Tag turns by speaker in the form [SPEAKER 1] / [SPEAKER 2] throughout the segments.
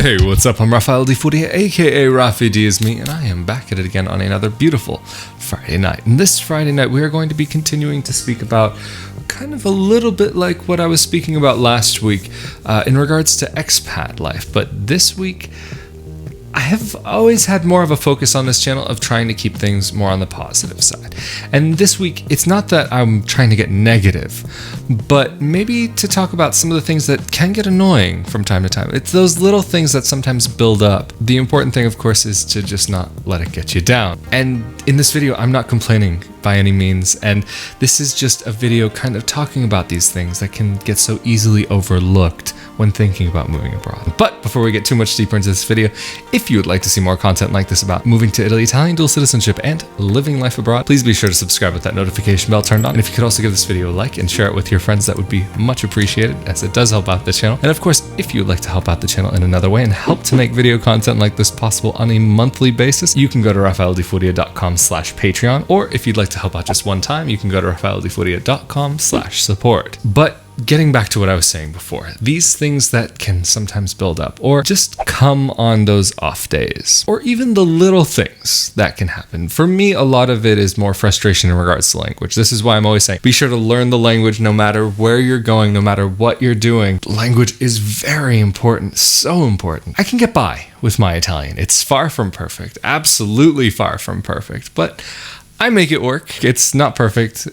[SPEAKER 1] Hey, what's up? I'm Rafael de Furia, aka Rafi D is me, and I am back at it again on another beautiful Friday night. And this Friday night, we are going to be continuing to speak about kind of a little bit like what I was speaking about last week in regards to expat life. But this week, I have always had more of a focus on this channel of trying to keep things more on the positive side. And this week, it's not that I'm trying to get negative, but maybe to talk about some of the things that can get annoying from time to time. It's those little things that sometimes build up. The important thing, of course, is to just not let it get you down. And in this video, I'm not complaining by any means, and this is just a video kind of talking about these things that can get so easily overlooked when thinking about moving abroad. But before we get too much deeper into this video, if you would like to see more content like this about moving to Italy, Italian dual citizenship, and living life abroad, please be sure to subscribe with that notification bell turned on. And if you could also give this video a like and share it with your friends, that would be much appreciated, as it does help out the channel. And of course, if you would like to help out the channel in another way and help to make video content like this possible on a monthly basis, you can go to rafaeldefuria.com/Patreon, or if you'd like to help out just one time, you can go to rafaeldefuria.com/support. But getting back to what I was saying before, these things that can sometimes build up or just come on those off days, or even the little things that can happen. For me, a lot of it is more frustration in regards to language. This is why I'm always saying, be sure to learn the language no matter where you're going, no matter what you're doing. Language is very important, so important. I can get by with my Italian. It's far from perfect, absolutely far from perfect, but I make it work. It's not perfect.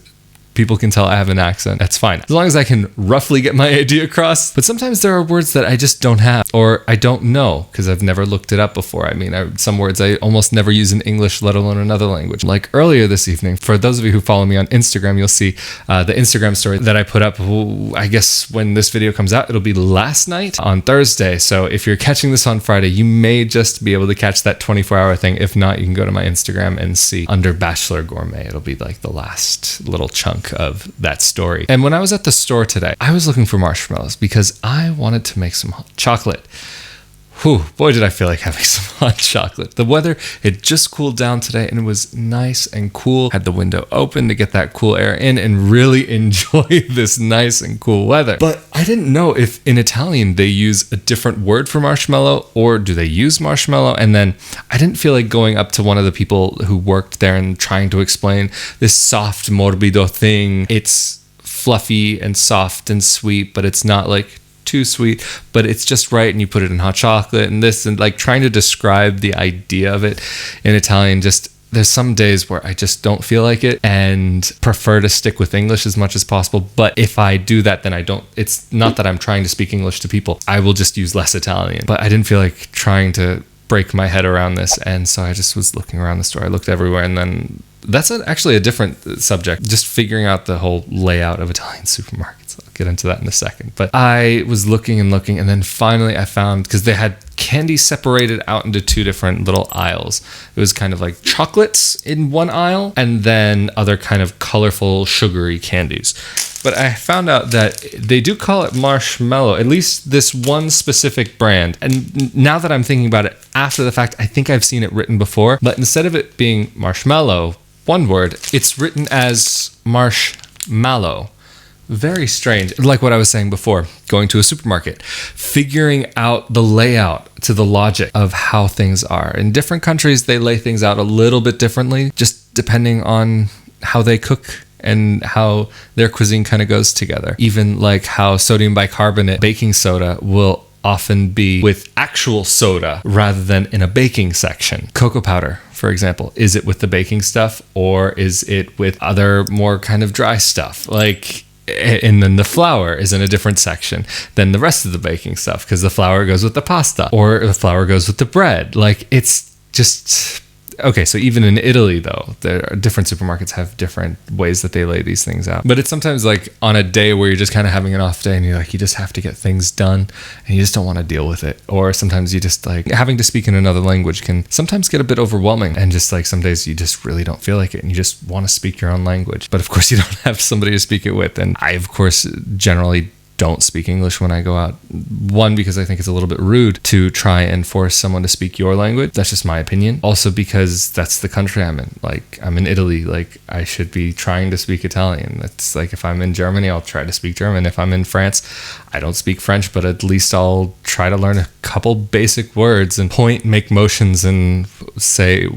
[SPEAKER 1] People can tell I have an accent. That's fine, as long as I can roughly get my idea across. But sometimes there are words that I just don't have, or I don't know because I've never looked it up before. I mean, some words I almost never use in English, let alone another language. Like earlier this evening, for those of you who follow me on Instagram, you'll see the Instagram story that I put up. I guess when this video comes out, it'll be last night on Thursday. So if you're catching this on Friday, you may just be able to catch that 24-hour thing. If not, you can go to my Instagram and see under Bachelor Gourmet. It'll be like the last little chunk of that story. And when I was at the store today, I was looking for marshmallows because I wanted to make some hot chocolate. Whew, boy, did I feel like having some hot chocolate. The weather had just cooled down today and it was nice and cool. Had the window open to get that cool air in and really enjoy this nice and cool weather. But I didn't know if in Italian they use a different word for marshmallow, or do they use marshmallow? And then I didn't feel like going up to one of the people who worked there and trying to explain this soft morbido thing. It's fluffy and soft and sweet, but it's not like too sweet, but it's just right, and you put it in hot chocolate and this, and like trying to describe the idea of it in Italian, just there's some days where I just don't feel like it and prefer to stick with English as much as possible. But if I do that, then it's not that I'm trying to speak English to people, I will just use less Italian. But I didn't feel like trying to break my head around this, and so I just was looking around the store. I looked everywhere, and then that's actually a different subject, just figuring out the whole layout of Italian supermarkets. I'll get into that in a second. But I was looking and looking, and then finally I found, because they had candy separated out into two different little aisles. It was kind of like chocolates in one aisle, and then other kind of colorful sugary candies. But I found out that they do call it marshmallow, at least this one specific brand. And now that I'm thinking about it after the fact, I think I've seen it written before. But instead of it being marshmallow, one word, it's written as marshmallow. Very strange. Like what I was saying before, going to a supermarket, figuring out the layout to the logic of how things are. In different countries, they lay things out a little bit differently, just depending on how they cook and how their cuisine kind of goes together. Even like how sodium bicarbonate baking soda will often be with actual soda rather than in a baking section. Cocoa powder, for example, is it with the baking stuff, or is it with other more kind of dry stuff? And then the flour is in a different section than the rest of the baking stuff, because the flour goes with the pasta, or the flour goes with the bread. Like, it's just okay. So even in Italy, though, there are different supermarkets have different ways that they lay these things out. But it's sometimes like on a day where you're just kind of having an off day and you just have to get things done and you just don't want to deal with it. Or sometimes you just like having to speak in another language can sometimes get a bit overwhelming. And just like some days you just really don't feel like it and you just want to speak your own language. But of course you don't have somebody to speak it with. And I, of course, generally don't speak English when I go out. One, because I think it's a little bit rude to try and force someone to speak your language. That's just my opinion. Also because that's the country I'm in. Like, I'm in Italy. Like, I should be trying to speak Italian. That's like, if I'm in Germany, I'll try to speak German. If I'm in France, I don't speak French, but at least I'll try to learn a couple basic words and point, make motions, and say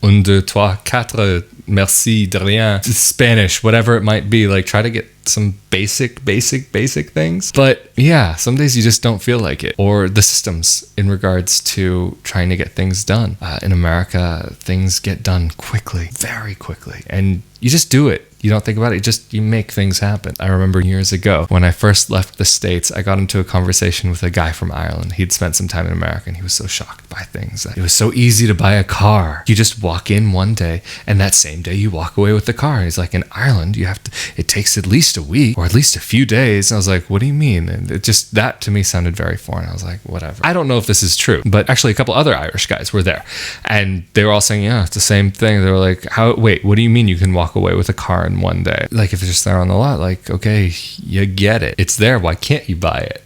[SPEAKER 1] un, deux, trois, quatre, merci, de rien, Spanish, whatever it might be. Like, try to get some basic things. But yeah, some days you just don't feel like it. Or the systems in regards to trying to get things done. In America, things get done quickly, very quickly. And you just do it. You don't think about it. You make things happen. I remember years ago when I first left the States, I got into a conversation with a guy from Ireland. He'd spent some time in America and he was so shocked by things. It was so easy to buy a car. You just walk in one day and that same day you walk away with the car. He's like, in Ireland, it takes at least a week or at least a few days. And I was like, what do you mean? And that to me sounded very foreign. I was like, whatever. I don't know if this is true, but actually a couple other Irish guys were there and they were all saying, yeah, it's the same thing. They were like, wait, what do you mean you can walk away with a car in one day? Like, if it's just there on the lot, like, okay, you get it. It's there. Why can't you buy it?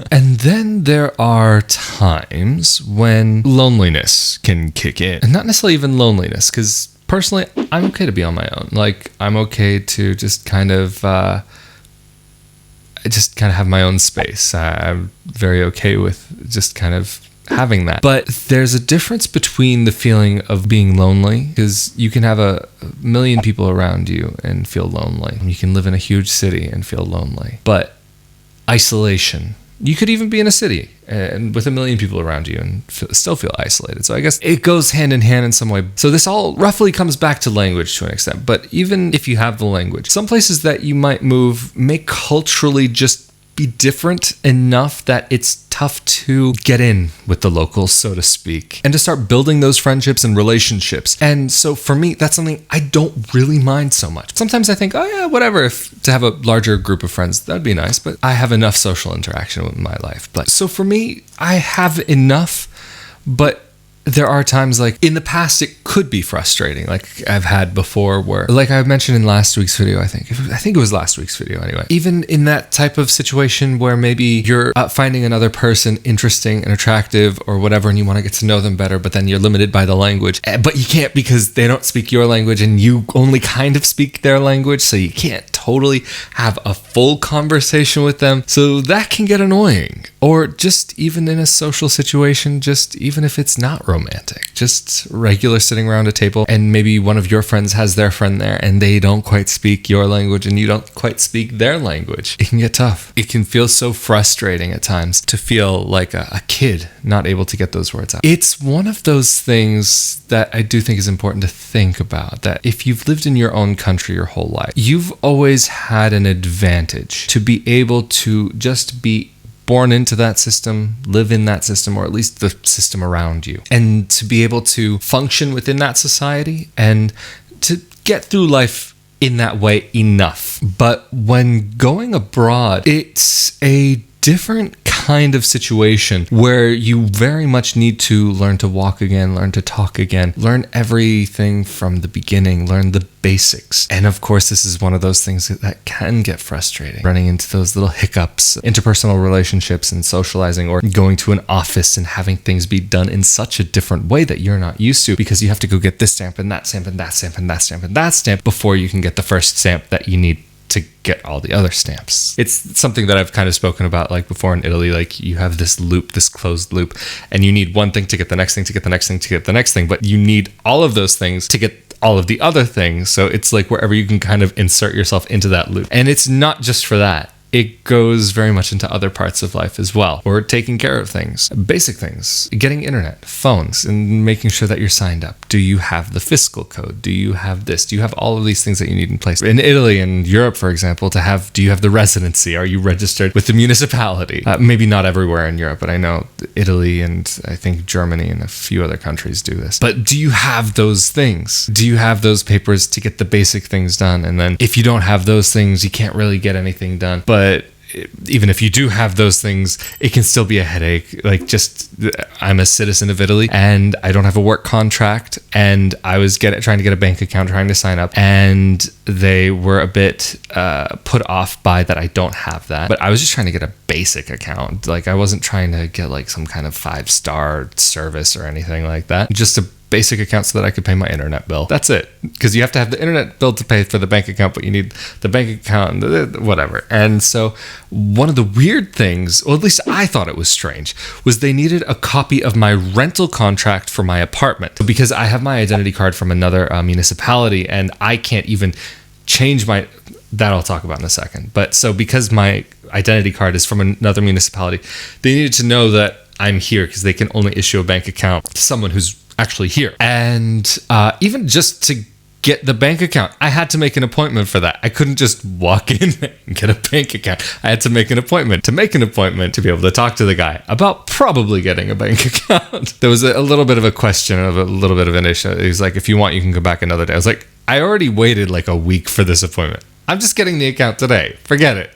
[SPEAKER 1] And then there are times when loneliness can kick in. And not necessarily even loneliness, because personally, I'm okay to be on my own. Like, I'm okay to just kind of have my own space. I'm very okay with just kind of having that. But there's a difference between the feeling of being lonely, because you can have a million people around you and feel lonely. You can live in a huge city and feel lonely. But isolation, you could even be in a city and with a million people around you and still feel isolated. So I guess it goes hand in hand in some way. So this all roughly comes back to language to an extent. But even if you have the language, some places that you might move may culturally just be different enough that it's tough to get in with the locals, so to speak, and to start building those friendships and relationships. And so for me, that's something I don't really mind so much. Sometimes I think, oh yeah, whatever, if to have a larger group of friends, that'd be nice, but I have enough social interaction in my life. But so for me, I have enough, but there are times, like in the past, it could be frustrating, like I've had before, where, like I mentioned in last week's video, I think it was last week's video anyway, even in that type of situation where maybe you're finding another person interesting and attractive or whatever, and you want to get to know them better, but then you're limited by the language, but you can't because they don't speak your language and you only kind of speak their language, so you can't totally have a full conversation with them. So that can get annoying. Or just even in a social situation, just even if it's not romantic, just regular sitting around a table and maybe one of your friends has their friend there and they don't quite speak your language and you don't quite speak their language. It can get tough. It can feel so frustrating at times to feel like a kid not able to get those words out. It's one of those things that I do think is important to think about, that if you've lived in your own country your whole life, you've always had an advantage to be able to just be born into that system, live in that system, or at least the system around you, and to be able to function within that society and to get through life in that way enough. But when going abroad, it's a different kind of situation where you very much need to learn to walk again, learn to talk again, learn everything from the beginning, learn the basics. And of course, this is one of those things that can get frustrating, running into those little hiccups, interpersonal relationships and socializing, or going to an office and having things be done in such a different way that you're not used to, because you have to go get this stamp and that stamp and that stamp and that stamp and that stamp before you can get the first stamp that you need to get all the other stamps. It's something that I've kind of spoken about like before in Italy. Like, you have this loop, this closed loop, and you need one thing to get the next thing, to get the next thing, to get the next thing, but you need all of those things to get all of the other things. So it's like wherever you can kind of insert yourself into that loop. And it's not just for that. It goes very much into other parts of life as well, or taking care of things, basic things, getting internet, phones, and making sure that you're signed up. Do you have the fiscal code? Do you have this? Do you have all of these things that you need in place? In Italy and Europe, for example, do you have the residency? Are you registered with the municipality? Maybe not everywhere in Europe, but I know Italy and I think Germany and a few other countries do this. But do you have those things? Do you have those papers to get the basic things done? And then if you don't have those things, you can't really get anything done. But even if you do have those things, it can still be a headache. Like, just, I'm a citizen of Italy and I don't have a work contract, and I was trying to get a bank account, trying to sign up, and they were a bit put off by that I don't have that. But I was just trying to get a basic account. Like, I wasn't trying to get like some kind of 5-star service or anything like that. Just a basic account so that I could pay my internet bill. That's it. Because you have to have the internet bill to pay for the bank account, but you need the bank account and whatever. And so one of the weird things, or at least I thought it was strange, was they needed a copy of my rental contract for my apartment. Because I have my identity card from another municipality, and I can't even change that I'll talk about in a second. But so because my identity card is from another municipality, they needed to know that I'm here, because they can only issue a bank account to someone who's actually here. And even just to get the bank account, I had to make an appointment for that. I couldn't just walk in and get a bank account. I had to make an appointment to be able to talk to the guy about probably getting a bank account. There was a little bit of a question, of a little bit of an issue. He was like, if you want, you can come back another day. I was like, I already waited like a week for this appointment. I'm just getting the account today. Forget it.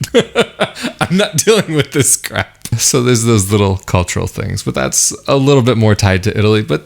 [SPEAKER 1] I'm not dealing with this crap. So there's those little cultural things, but that's a little bit more tied to Italy. But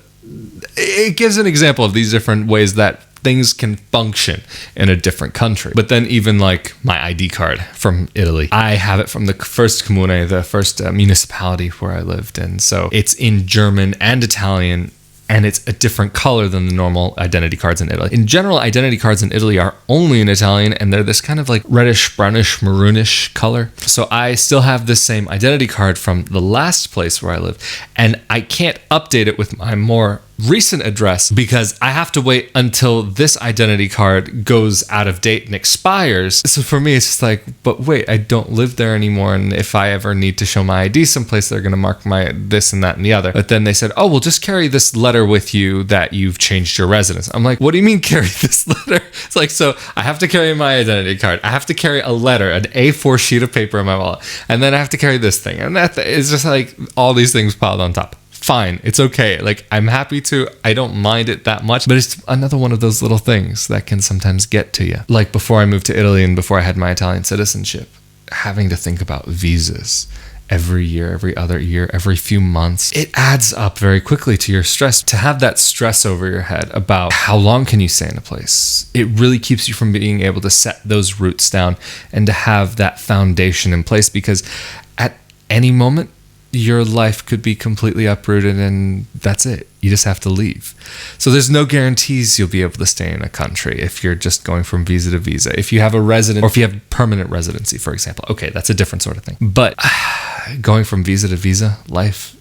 [SPEAKER 1] it gives an example of these different ways that things can function in a different country. But then even like my ID card from Italy, I have it from the first comune, the first municipality where I lived. And so it's in German and Italian, and it's a different color than the normal identity cards in Italy. In general, identity cards in Italy are only in Italian, and they're this kind of like reddish, brownish, maroonish color. So I still have the same identity card from the last place where I lived, and I can't update it with my more recent address because I have to wait until this identity card goes out of date and expires. So for me, it's just like, but wait, I don't live there anymore, and if I ever need to show my ID someplace, they're going to mark my this and that and the other. But then they said, oh, well, just carry this letter with you that you've changed your residence. I'm like, what do you mean carry this letter? It's like, so I have to carry my identity card, I have to carry a letter, an A4 sheet of paper in my wallet, and then I have to carry this thing, and that is just like all these things piled on top. Fine, it's okay. Like, I'm happy to, I don't mind it that much, but it's another one of those little things that can sometimes get to you. Like before I moved to Italy and before I had my Italian citizenship, having to think about visas every year, every other year, every few months, it adds up very quickly to your stress. To have that stress over your head about how long can you stay in a place, it really keeps you from being able to set those roots down and to have that foundation in place, because at any moment, your life could be completely uprooted and that's it. You just have to leave. So there's no guarantees you'll be able to stay in a country if you're just going from visa to visa. If you have a resident, or if you have permanent residency, for example, okay, that's a different sort of thing. But going from visa to visa, life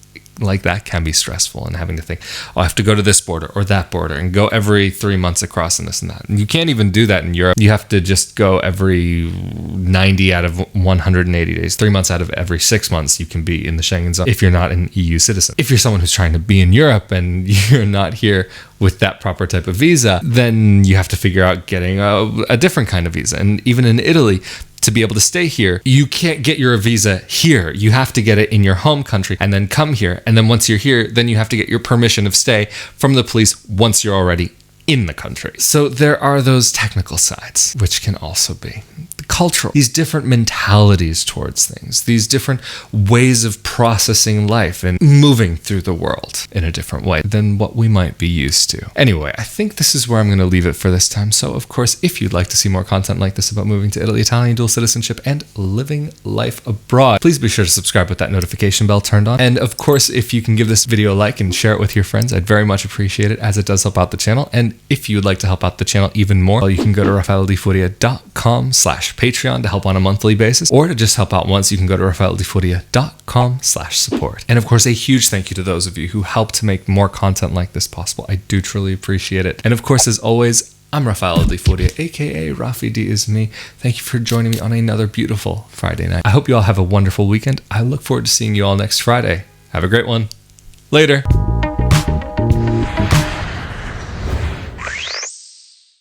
[SPEAKER 1] like that can be stressful, and having to think, oh, I have to go to this border or that border and go every 3 months across and this and that. And you can't even do that in Europe. You have to just go every 90 out of 180 days. 3 months out of every 6 months you can be in the Schengen zone if you're not an EU citizen. If you're someone who's trying to be in Europe and you're not here with that proper type of visa, then you have to figure out getting a different kind of visa. And even in Italy, to be able to stay here, you can't get your visa here. You have to get it in your home country and then come here. And then once you're here, then you have to get your permission of stay from the police once you're already in the country. So there are those technical sides, which can also be cultural, these different mentalities towards things, these different ways of processing life and moving through the world in a different way than what we might be used to. Anyway, I think this is where I'm going to leave it for this time. So of course, if you'd like to see more content like this about moving to Italy, Italian dual citizenship, and living life abroad, please be sure to subscribe with that notification bell turned on. And of course, if you can give this video a like and share it with your friends, I'd very much appreciate it, as it does help out the channel. And if you would like to help out the channel even more, well, you can go to rafaeldifuria.com/Patreon to help on a monthly basis, or to just help out once, you can go to rafaeldifuria.com/support. And of course, a huge thank you to those of you who help to make more content like this possible. I do truly appreciate it. And of course, as always, I'm Rafael Di Furia, aka Rafi D is me. Thank you for joining me on another beautiful Friday night. I hope you all have a wonderful weekend. I look forward to seeing you all next Friday. Have a great one. Later.